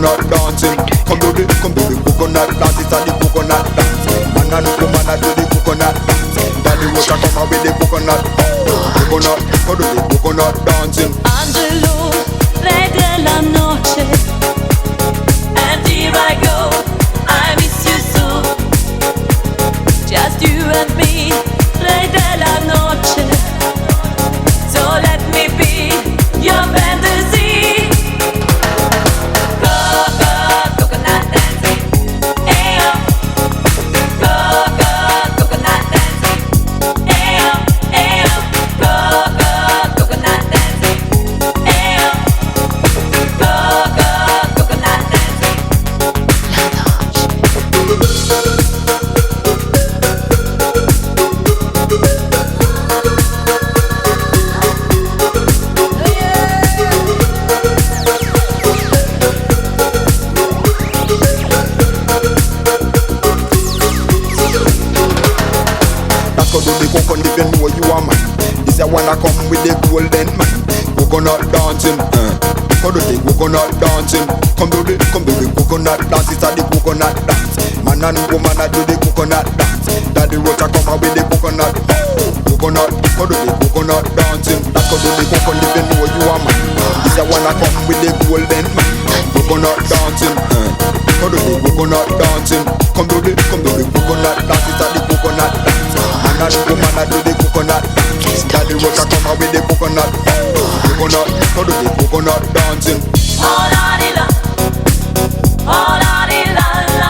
coconut dancing. Come do the coconut dance. It's a the coconut dance. Man and woman a do the coconut dance. Daddy water come out with the coconut. Coconut, come do the coconut dancing. Angelo, re della noche. And here I go, I miss you so. Just you and me, re della noche. So let me be your fantasy. Coconut dancing. Ayo. Coconut dancing. Ayo, ayo. Coconut dancing. Ayo. Coconut dancing. That's how do the coconut if you know you are man. This a wanna come with the golden man. Coconut dancing, how do the coconut dancing? Come do the coconut dance. It's a the coconut dance. Man and woman a do the coconut dance. Daddy water come out with the coconut. Coconut, how do the coconut dancing? That's how do the coconut if you know you are man. This a wanna come with the golden man. Coconut dancing, how do the coconut dancing? Come do the coconut dance. It's a the coconut dance. Man and woman a do the coconut dance. Daddy water come out with the coconut. Coconut, how do the coconut dancing? Oh la di la, oh la di la la,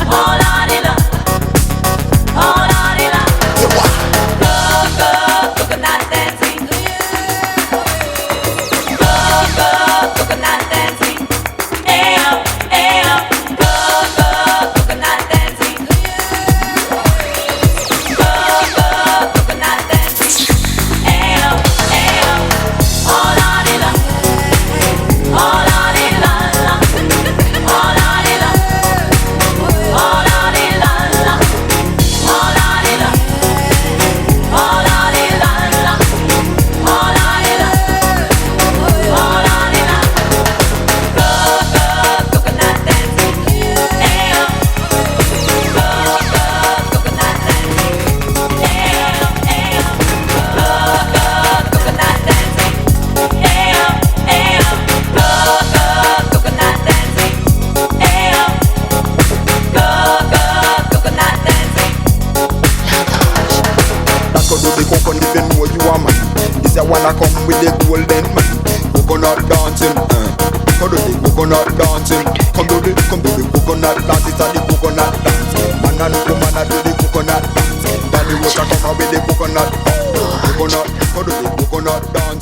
oh la di la, oh la di la. Coconut dancing. Coconut dancing. Ayo, ayo. Coconut dancing. Coconut dancing. Ayo, ayo. Oh la di la, oh la di la la, oh la di la, oh la di la la, oh la di la, oh la di la la, oh la di la, oh la di la. Coconut dancing. Ayo. Coconut dancing. Ayo, ayo. Coconut dancing. Ayo, ayo. Coconut dancing. Ayo. Coconut dancing. That's how do the coconut if you know you are man. This a wanna come with the golden man. Coconut dancing, how do the coconut dancing? Come do the coconut dance. It's a the coconut dance. Man and woman a do the coconut dance. Daddy water come out with the coconut. Coconut, how do the coconut dance?